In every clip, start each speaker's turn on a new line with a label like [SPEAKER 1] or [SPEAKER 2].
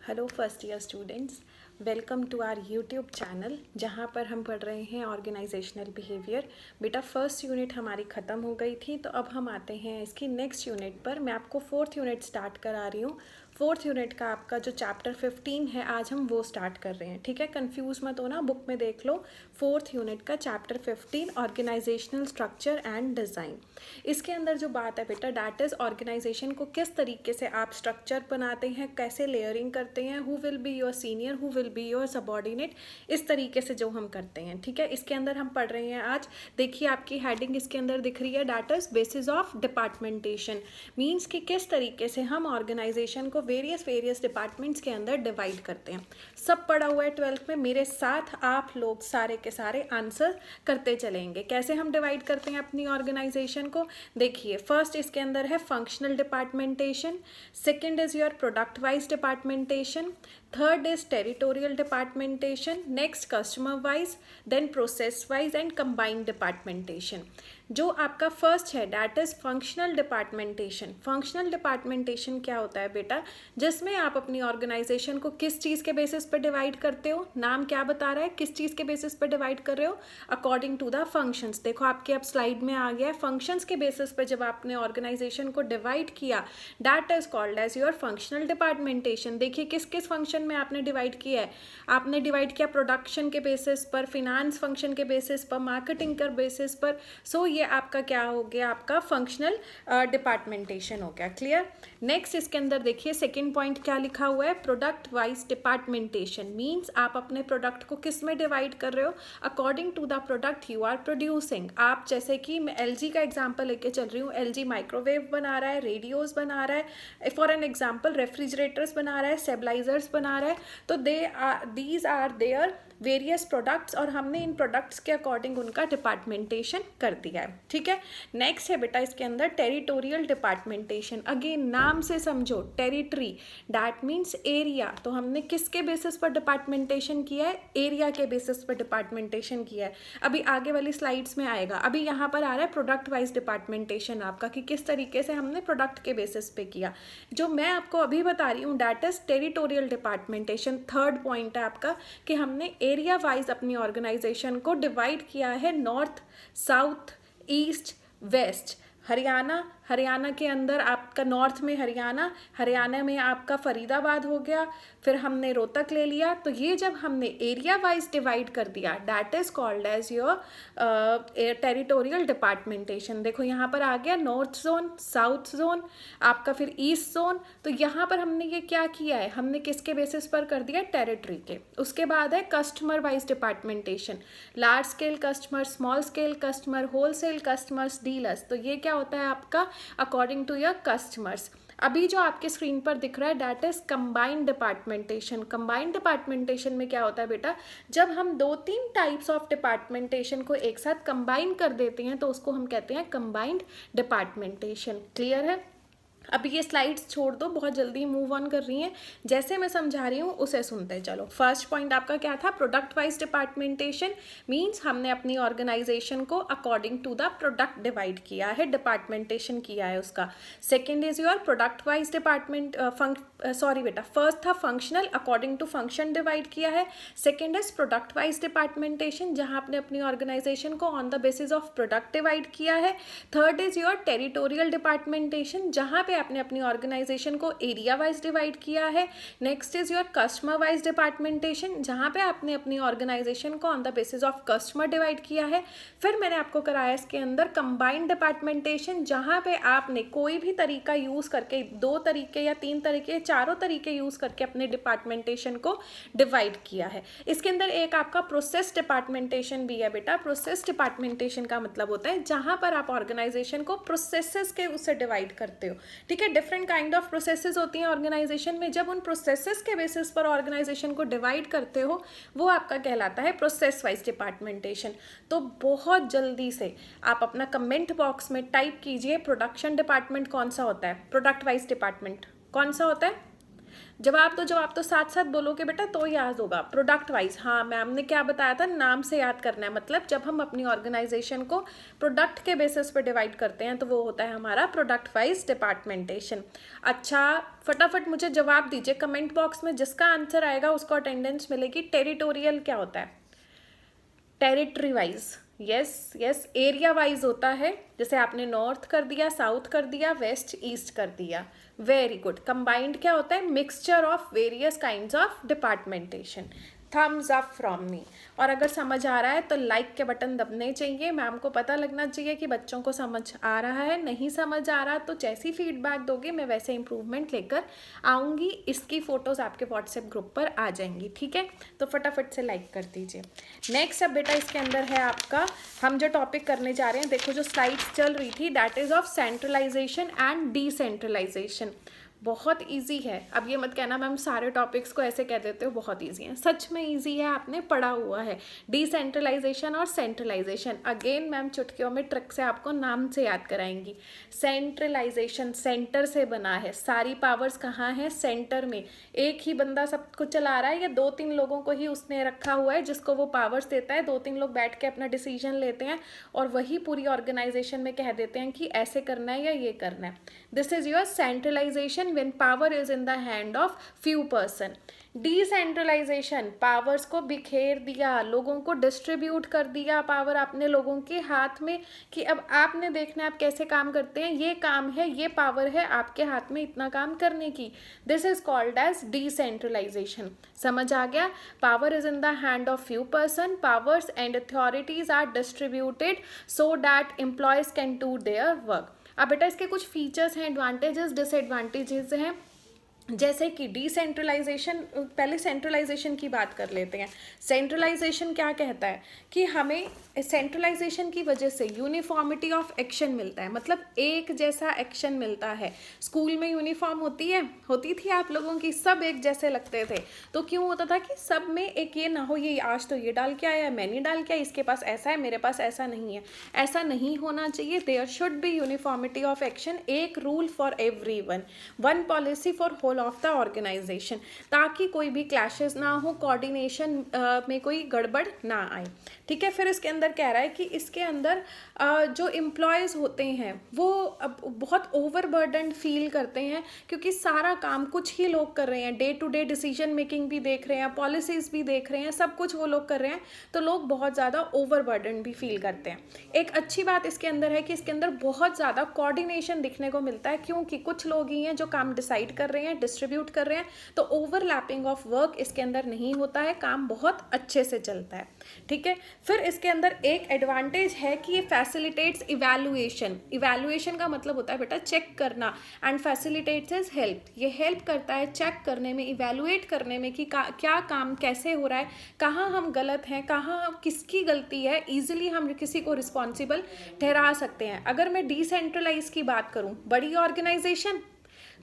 [SPEAKER 1] Hello first year students, welcome to our YouTube channel जहाँ पर हम पढ़ रहे हैं ऑर्गेनाइजेशनल बिहेवियर। बेटा फर्स्ट यूनिट हमारी ख़त्म हो गई थी, तो अब हम आते हैं इसकी नेक्स्ट यूनिट पर। मैं आपको फोर्थ यूनिट स्टार्ट करा रही हूँ। फोर्थ यूनिट का आपका जो चैप्टर 15 है, आज हम वो स्टार्ट कर रहे हैं। ठीक है, कंफ्यूज मत होना, बुक में देख लो। फोर्थ यूनिट का chapter 15 organisational structure and design. इसके अंदर जो बात है बेटा, डैट इज़ ऑर्गेनाइजेशन को किस तरीके से आप स्ट्रक्चर बनाते हैं, कैसे लेयरिंग करते हैं, who will be your senior, who will be your subordinate, इस तरीके से जो हम करते हैं। ठीक है, इसके अंदर हम पढ़ रहे हैं आज। देखिए आपकी हेडिंग इसके अंदर दिख रही है, that is basis of departmentation. Means कि किस तरीके से हम ऑर्गेनाइजेशन को वेरियस डिपार्टमेंट्स के अंदर डिवाइड करते हैं। सब पढ़ा हुआ है 12th में, मेरे साथ आप लोग सारे के सारे आंसर करते चलेंगे। कैसे हम डिवाइड करते हैं अपनी ऑर्गेनाइजेशन को, देखिए फर्स्ट इसके अंदर है functional departmentation, second is your product wise departmentation, third is territorial departmentation, next customer wise, then process wise and combined departmentation. जो आपका फर्स्ट है that is functional departmentation. Functional departmentation क्या होता है बेटा, जिसमें आप अपनी ऑर्गेनाइजेशन को किस चीज़ के बेसिस पर डिवाइड करते हो। नाम क्या बता रहा है, किस चीज़ के बेसिस पर डिवाइड कर रहे हो, अकॉर्डिंग टू द फंक्शंस। देखो आपके अब स्लाइड में आ गया है, फंक्शंस के बेसिस पर जब आपने ऑर्गेनाइजेशन को डिवाइड किया, that is called as your functional departmentation. देखिए किस किस फंक्शन में आपने डिवाइड किया है। आपने डिवाइड किया प्रोडक्शन के बेसिस पर, फिनांस फंक्शन के बेसिस पर, मार्केटिंग के बेसिस पर। सो ये आपका क्या हो गया, आपका फंक्शनल डिपार्टमेंटेशन हो गया। क्लियर। नेक्स्ट इसके अंदर देखिए सेकंड पॉइंट क्या लिखा हुआ है, प्रोडक्ट वाइज डिपार्टमेंटेशन। मीन्स आप अपने प्रोडक्ट को किस में डिवाइड कर रहे हो, according to the product you are producing. आप जैसे कि मैं LG का एग्जाम्पल लेके चल रही हूँ, LG माइक्रोवेव बना रहा है, रेडियोज बना रहा है, फॉर एन एग्जाम्पल रेफ्रिजरेटर्स बना रहा है, स्टेबलाइजर्स बना रहा है। तो these are there various products, और हमने इन प्रोडक्ट्स के अकॉर्डिंग उनका डिपार्टमेंटेशन कर दिया है। ठीक है। नेक्स्ट है बेटा इसके अंदर टेरिटोरियल डिपार्टमेंटेशन। अगेन नाम से समझो, टेरिटरी दैट मीन्स एरिया। तो हमने किसके बेसिस पर डिपार्टमेंटेशन किया है, एरिया के बेसिस पर डिपार्टमेंटेशन किया है। अभी आगे वाली स्लाइड्स में आएगा। अभी यहाँ पर आ रहा है प्रोडक्ट वाइज डिपार्टमेंटेशन आपका, कि किस तरीके से हमने प्रोडक्ट के बेसिस पे किया। जो मैं आपको अभी बता रही हूँ that is territorial departmentation. Third point है आपका कि हमने एरिया वाइज अपनी ऑर्गेनाइजेशन को डिवाइड किया है, north, south, east, west. Haryana के अंदर आपका नॉर्थ में हरियाणा में आपका फरीदाबाद हो गया, फिर हमने रोहतक ले लिया। तो ये जब हमने एरिया वाइज डिवाइड कर दिया, that is called as your territorial departmentation. देखो यहाँ पर आ गया नॉर्थ जोन, साउथ जोन, आपका फिर ईस्ट जोन। तो यहाँ पर हमने ये क्या किया है, हमने किसके बेसिस पर कर दिया, टेरिटरी के। उसके बाद है customer wise departmentation, large scale customer, small scale customer, wholesale customers, dealers. तो ये क्या होता है आपका, अकॉर्डिंग टू योर कस्टमर्स। अभी जो आपके स्क्रीन पर दिख रहा है डैट इज कंबाइंड डिपार्टमेंटेशन। कंबाइंड डिपार्टमेंटेशन में क्या होता है बेटा, जब हम 2-3 टाइप्स ऑफ डिपार्टमेंटेशन को एक साथ कंबाइन कर देते हैं तो उसको हम कहते हैं कंबाइंड डिपार्टमेंटेशन। क्लियर है। अब ये स्लाइड्स छोड़ दो, बहुत जल्दी मूव ऑन कर रही हैं, जैसे मैं समझा रही हूँ उसे सुनते चलो। फर्स्ट पॉइंट आपका क्या था, प्रोडक्ट वाइज डिपार्टमेंटेशन। मींस हमने अपनी ऑर्गेनाइजेशन को according to the product divide किया है, डिपार्टमेंटेशन किया है उसका। Second is your product wise department, sorry बेटा, फर्स्ट था functional, according to function divide किया है। Second is product wise departmentation, जहाँ आपने अपनी ऑर्गेनाइजेशन को on the basis of product divide किया है। Third is your territorial departmentation, जहाँ पे आपने अपनी ऑर्गेनाइजेशन को एरिया वाइज डिवाइड किया है। Next is your customer wise departmentation, जहाँ पे आपने अपनी ऑर्गेनाइजेशन को on the basis of customer divide किया है। फिर मैंने आपको कराया इसके अंदर कंबाइंड डिपार्टमेंटेशन, जहाँ पे आपने कोई भी तरीका यूज करके, 2 तरीके या 3 तरीके, चारों तरीके यूज करके अपने डिपार्टमेंटेशन को डिवाइड किया है। इसके अंदर एक आपका प्रोसेस डिपार्टमेंटेशन भी है बेटा। प्रोसेस डिपार्टमेंटेशन का मतलब होता है जहाँ पर आप ऑर्गेनाइजेशन को प्रोसेसेस के उससे डिवाइड करते हो। ठीक है, डिफरेंट काइंड ऑफ प्रोसेसेस होती हैं ऑर्गेनाइजेशन में। जब उन प्रोसेसेस के बेसिस पर ऑर्गेनाइजेशन को डिवाइड करते हो, वो आपका कहलाता है प्रोसेस वाइज डिपार्टमेंटेशन। तो बहुत जल्दी से आप अपना कमेंट बॉक्स में टाइप कीजिए, प्रोडक्शन डिपार्टमेंट कौन सा होता है, प्रोडक्ट वाइज डिपार्टमेंट कौन सा होता है। जवाब तो साथ साथ बोलोगे बेटा तो याद होगा। प्रोडक्ट वाइज, हाँ मैम ने क्या बताया था, नाम से याद करना है। मतलब जब हम अपनी ऑर्गेनाइजेशन को प्रोडक्ट के बेसिस पे डिवाइड करते हैं तो वो होता है हमारा प्रोडक्ट वाइज डिपार्टमेंटेशन। अच्छा, फटाफट मुझे जवाब दीजिए कमेंट बॉक्स में, जिसका आंसर आएगा उसको अटेंडेंस मिलेगी। टेरिटोरियल क्या होता है? Territory wise, yes, area wise होता है। जैसे आपने नॉर्थ कर दिया, साउथ कर दिया, वेस्ट ईस्ट कर दिया, वेरी गुड। कंबाइंड क्या होता है? Mixture of various kinds of departmentation. Thumbs up from me. और अगर समझ आ रहा है तो लाइक के बटन दबने चाहिए। मैम को पता लगना चाहिए कि बच्चों को समझ आ रहा है। नहीं समझ आ रहा तो जैसी फीडबैक दोगे मैं वैसे इंप्रूवमेंट लेकर आऊँगी। इसकी फ़ोटोज़ आपके व्हाट्सएप ग्रुप पर आ जाएंगी, ठीक है? तो फटाफट से लाइक कर दीजिए। नेक्स्ट अब बेटा इसके अंदर है आपका, हम जो टॉपिक करने जा रहे हैं, देखो जो स्लाइड्स चल रही थी, that is of centralisation and decentralisation. बहुत इजी है। अब ये मत कहना मैम सारे टॉपिक्स को ऐसे कह देते हो बहुत इजी है, सच में इजी है, आपने पढ़ा हुआ है। डिसेंट्रलाइजेशन और सेंट्रलाइजेशन, अगेन मैम चुटकियों में ट्रिक से आपको नाम से याद कराएंगी। सेंट्रलाइजेशन सेंटर से बना है, सारी पावर्स कहाँ है? सेंटर में। एक ही बंदा सब कुछ चला रहा है या 2-3 लोगों को ही उसने रखा हुआ है जिसको वो पावर्स देता है, 2-3 लोग बैठ के अपना डिसीजन लेते हैं और वही पूरी ऑर्गेनाइजेशन में कह देते हैं कि ऐसे करना है या ये करना है। This is your centralisation when power is in the hand of few person. Decentralisation, powers को बिखेर दिया, लोगों को डिस्ट्रीब्यूट कर दिया पावर अपने लोगों के हाथ में कि अब आपने देखना है आप कैसे काम करते हैं, ये काम है, ये पावर है आपके हाथ में इतना काम करने की। This is called as decentralisation. समझ आ गया? Power is in the hand of few person, powers and authorities are distributed so that employees can do their work. अब बेटा इसके कुछ फीचर्स हैं, एडवांटेजेस डिसएडवांटेजेस हैं। जैसे कि डिसेंट्रलाइजेशन, पहले सेंट्रलाइजेशन की बात कर लेते हैं। सेंट्रलाइजेशन क्या कहता है कि हमें सेंट्रलाइजेशन की वजह से यूनिफॉर्मिटी ऑफ एक्शन मिलता है, मतलब एक जैसा एक्शन मिलता है। स्कूल में यूनिफॉर्म होती थी आप लोगों की, सब एक जैसे लगते थे। तो क्यों होता था कि सब में एक ये ना हो, ये आज तो ये डाल के आया, मैंने डाल के आया, इसके पास ऐसा है, मेरे पास ऐसा नहीं है। ऐसा नहीं होना चाहिए। There should be uniformity of action, एक rule for everyone, one policy for whole of the organization, ताकि कोई भी क्लैशेस ना हो, कोऑर्डिनेशन में कोई गड़बड़ ना आए। ठीक है, फिर इसके अंदर कह रहा है कि इसके अंदर जो एम्प्लॉयज़ होते हैं वो अब बहुत ओवरबर्डन फील करते हैं, क्योंकि सारा काम कुछ ही लोग कर रहे हैं, day to day decision making भी देख रहे हैं, पॉलिसीज़ भी देख रहे हैं, सब कुछ वो लोग कर रहे हैं, तो लोग बहुत ज़्यादा ओवरबर्डन भी फील करते हैं। एक अच्छी बात इसके अंदर है कि इसके अंदर बहुत ज़्यादा कोऑर्डिनेशन दिखने को मिलता है, क्योंकि कुछ लोग ही हैं जो काम डिसाइड कर रहे हैं, डिस्ट्रीब्यूट कर रहे हैं, तो ओवरलैपिंग ऑफ वर्क इसके अंदर नहीं होता है, काम बहुत अच्छे से चलता है। ठीक है, फिर इसके अंदर एक एडवांटेज है कि ये फैसिलिटेट्स इवैल्यूएशन का मतलब होता है बेटा चेक करना, एंड फैसिलिटेट्स इज हेल्प, ये हेल्प करता है चेक करने में, इवैल्यूएट करने में कि क्या काम कैसे हो रहा है, कहाँ हम गलत हैं, कहाँ किसकी गलती है, ईजिली हम किसी को रिस्पॉन्सिबल ठहरा सकते हैं। अगर मैं डिसेंट्रलाइज की बात करूँ, बड़ी ऑर्गेनाइजेशन,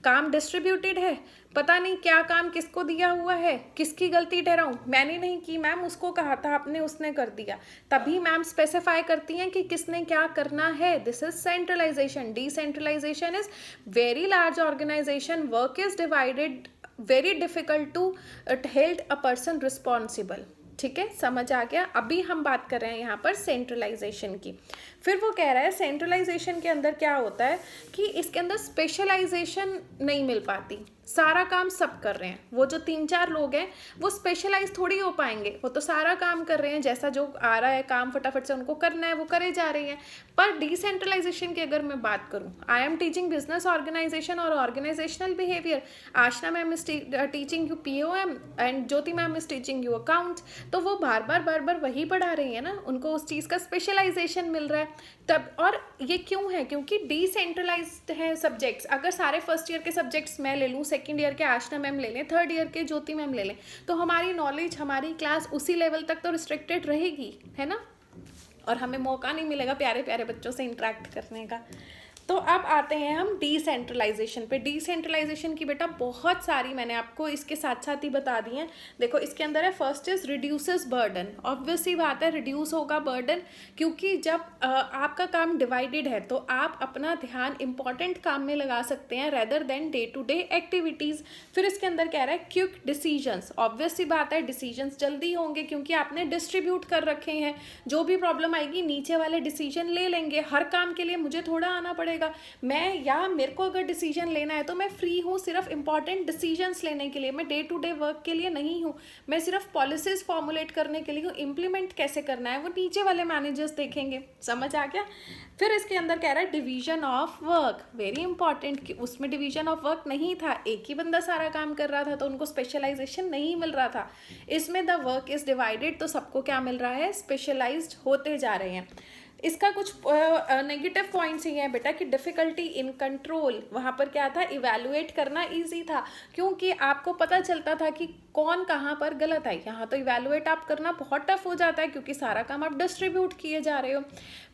[SPEAKER 1] काम डिस्ट्रीब्यूटेड है, पता नहीं क्या काम किसको दिया हुआ है, किसकी गलती ठहराऊं, मैंने नहीं की मैम, उसको कहा था आपने, उसने कर दिया, तभी मैम स्पेसिफाई करती हैं कि किसने क्या करना है। This is centralisation. Decentralisation is very large organisation, work is divided, very difficult to held a person responsible. ठीक है, समझ आ गया। अभी हम बात कर रहे हैं यहाँ पर सेंट्रलाइजेशन की। फिर वो कह रहा है सेंट्रलाइजेशन के अंदर क्या होता है कि इसके अंदर स्पेशलाइजेशन नहीं मिल पाती, सारा काम सब कर रहे हैं। वो जो 3-4 लोग हैं वो स्पेशलाइज थोड़ी हो पाएंगे, वो तो सारा काम कर रहे हैं, जैसा जो आ रहा है काम फटाफट से उनको करना है वो करे जा रही हैं। पर डिसेंट्रलाइजेशन की अगर मैं बात करूं, I am teaching business organization और organizational behaviour, Aashna ma'am is teaching you POM and Jyoti ma'am is teaching you accounts, तो वो बार बार वही पढ़ा रही है ना, उनको उस चीज़ का स्पेशलाइजेशन मिल रहा है तब। और ये क्यों है? क्योंकि डिसेंट्रलाइज्ड है सब्जेक्ट्स। अगर सारे फर्स्ट ईयर के सब्जेक्ट्स मैं ले लूँ, सेकेंड ईयर के आशना मैम ले लें, थर्ड ईयर के ज्योति मैम ले लें, तो हमारी नॉलेज, हमारी क्लास उसी लेवल तक तो रिस्ट्रिक्टेड रहेगी, है ना, और हमें मौका नहीं मिलेगा प्यारे प्यारे बच्चों से इंटरेक्ट करने का। तो अब आते हैं हम डिसेंट्रलाइजेशन पे। डिसेंट्रलाइजेशन की बेटा बहुत सारी मैंने आपको इसके साथ साथ ही बता दी हैं। देखो इसके अंदर है, first is reduces burden. Obviously बात है रिड्यूस होगा बर्डन, क्योंकि जब आपका काम डिवाइडेड है तो आप अपना ध्यान इंपॉर्टेंट काम में लगा सकते हैं rather than day to day activities. फिर इसके अंदर कह रहा है क्विक डिसीजंस। ऑब्वियसली बात है डिसीजंस जल्दी होंगे क्योंकि आपने डिस्ट्रीब्यूट कर रखे हैं। जो भी प्रॉब्लम आएगी नीचे वाले डिसीजन ले लेंगे। हर काम के लिए मुझे थोड़ा आना पड़ेगा, मैं या मेरे को अगर डिसीजन लेना है तो मैं फ्री हूँ सिर्फ इंपॉर्टेंट डिसीजंस लेने के लिए। मैं डे टू डे वर्क के लिए नहीं हूँ, मैं सिर्फ पॉलिसीज फॉर्मुलेट करने के लिए हूँ। इम्प्लीमेंट कैसे करना है वो नीचे वाले मैनेजर्स देखेंगे। समझ आ गया। फिर इसके अंदर कह रहा है division of work, very important, कि उसमें डिवीजन ऑफ वर्क नहीं था, एक ही बंदा सारा काम कर रहा था तो उनको स्पेशलाइजेशन नहीं मिल रहा था। इसमें द वर्क इज डिवाइडेड, तो सबको क्या मिल रहा है, स्पेशलाइज्ड होते जा रहे हैं। इसका कुछ नेगेटिव पॉइंट्स ही हैं बेटा कि डिफ़िकल्टी इन कंट्रोल, वहाँ पर क्या था, इवैल्यूएट करना इजी था क्योंकि आपको पता चलता था कि कौन कहाँ पर गलत है। यहाँ तो इवैल्यूएट आप करना बहुत टफ हो जाता है क्योंकि सारा काम आप डिस्ट्रीब्यूट किए जा रहे हो।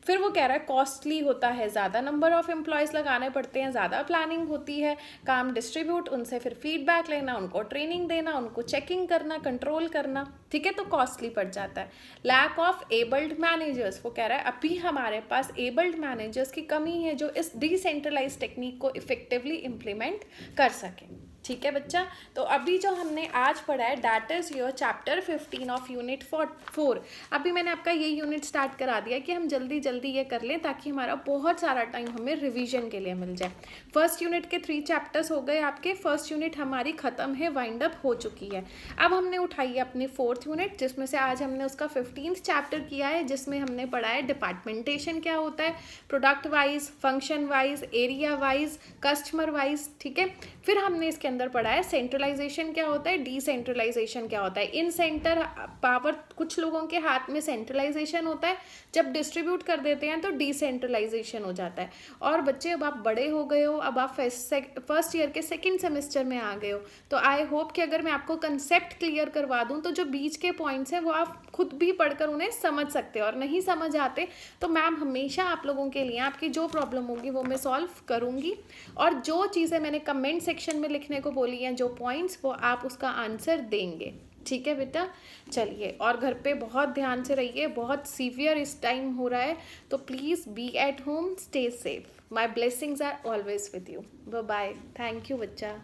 [SPEAKER 1] फिर वो कह रहा है कॉस्टली होता है, ज़्यादा नंबर ऑफ एम्प्लॉयज़ लगाने पड़ते हैं, ज़्यादा प्लानिंग होती है, काम डिस्ट्रीब्यूट, उनसे फिर फीडबैक लेना, उनको ट्रेनिंग देना, उनको चेकिंग करना, कंट्रोल करना, ठीक है, तो कॉस्टली पड़ जाता है। लैक ऑफ एबल्ड मैनेजर्स, वो कह रहा है अभी हमारे पास एबल्ड मैनेजर्स की कमी है जो इस डिसेंट्रलाइज टेक्निक को इफेक्टिवली इम्प्लीमेंट कर सकें। ठीक है बच्चा, तो अभी जो हमने आज पढ़ा है that is your chapter 15 of unit 4। अभी मैंने आपका ये यूनिट स्टार्ट करा दिया कि हम जल्दी जल्दी ये कर लें ताकि हमारा बहुत सारा टाइम हमें रिवीजन के लिए मिल जाए। फर्स्ट यूनिट के 3 चैप्टर्स हो गए आपके, फर्स्ट यूनिट हमारी ख़त्म है, वाइंड अप हो चुकी है। अब हमने उठाई है अपनी 4th यूनिट जिसमें से आज हमने उसका 15th चैप्टर किया है, जिसमें हमने पढ़ा है डिपार्टमेंटेशन क्या होता है, product wise, function wise, area wise, customer wise, ठीक है। फिर हमने इसके अंदर पढ़ा है सेंट्रलाइजेशन क्या होता है, डिसेंट्रलाइजेशन क्या होता है। इन सेंटर पावर कुछ लोगों के हाथ में सेंट्रलाइजेशन होता है, जब डिस्ट्रीब्यूट कर देते हैं तो डिसेंट्रलाइजेशन हो जाता है। और बच्चे अब आप बड़े हो गए हो, अब आप फर्स्ट ईयर के सेकंड सेमेस्टर में आ गए हो, तो आई होप कि अगर मैं आपको कंसेप्ट क्लियर करवा दूं तो जो बीच के पॉइंट्स हैं वो आप खुद भी पढ़कर उन्हें समझ सकते हो, और नहीं समझ आते तो मैम हमेशा आप लोगों के लिए आपकी जो प्रॉब्लम होगी वो मैं सॉल्व करूँगी। और जो चीज़ें मैंने कमेंट सेक्शन में लिखने को बोली हैं, जो पॉइंट्स, वो आप उसका आंसर देंगे। ठीक है बेटा, चलिए, और घर पे बहुत ध्यान से रहिए, बहुत सीवियर इस टाइम हो रहा है, तो please be at home, stay safe. My blessings are always with you. Bye bye, thank you बच्चा।